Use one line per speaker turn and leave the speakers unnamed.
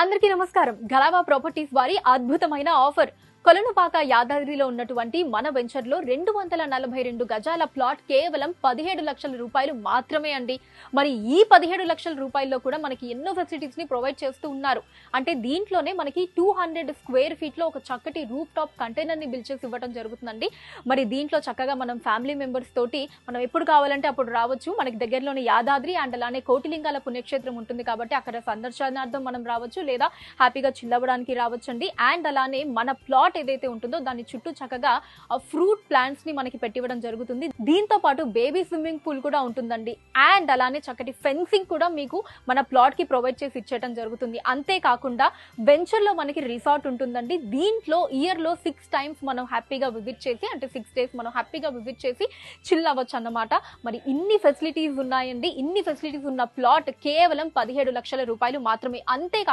అందరికీ నమస్కారం. గలావా ప్రాపర్టీస్ వారి అద్భుతమైన ఆఫర్. కొలనుపాక యాదాద్రిలో ఉన్నటువంటి మన వెంచర్ లో 242 గజాల ప్లాట్ కేవలం 17 లక్షల రూపాయలు మాత్రమే అండి. మరి ఈ 17 లక్షల రూపాయల్లో కూడా మనకి ఎన్నో ఫెసిలిటీస్ ని ప్రొవైడ్ చేస్తూ ఉన్నారు. అంటే దీంట్లోనే మనకి 200 స్క్వేర్ ఫీట్ లో ఒక చక్కటి రూఫ్ టాప్ కంటైనర్ ని బిల్డ్ చేసి ఇవ్వడం జరుగుతుందండి. మరి దీంట్లో చక్కగా మనం ఫ్యామిలీ మెంబర్స్ తోటి మనం ఎప్పుడు కావాలంటే అప్పుడు రావచ్చు. మనకి దగ్గరలోనే యాదాద్రి అండ్ అలానే కోటిలింగాల పుణ్యక్షేత్రం ఉంటుంది కాబట్టి అక్కడ సందర్శనార్థం మనం రావచ్చు, లేదా హ్యాపీగా చిల్లవడానికి రావచ్చు అండి. అండ్ అలానే మన ప్లాట్ ఏదైతే ఉంటుందో దాని చుట్టూ చక్కగా ఫ్రూట్ ప్లాంట్స్ ని మనకి పెట్టివ్వడం జరుగుతుంది. దీంతో పాటు బేబీ స్విమ్మింగ్ పూల్ కూడా ఉంటుందండి. అండ్ అలానే చక్కటి ఫెన్సింగ్ కూడా మీకు మన ప్లాట్ కి ప్రొవైడ్ చేసి ఇచ్చేయడం జరుగుతుంది. అంతేకాకుండా వెంచర్ లో మనకి రిసార్ట్ ఉంటుందండి. దీంట్లో ఇయర్ లో 6 times మనం హ్యాపీగా విజిట్ చేసి, అంటే 6 days మనం హ్యాపీగా విజిట్ చేసి చిల్ అవ్వచ్చు అన్నమాట. మరి ఇన్ని ఫెసిలిటీస్ ఉన్నాయండి. ఇన్ని ఫెసిలిటీస్ ఉన్న ప్లాట్ కేవలం 17 లక్షల రూపాయలు మాత్రమే. అంతేకాకుండా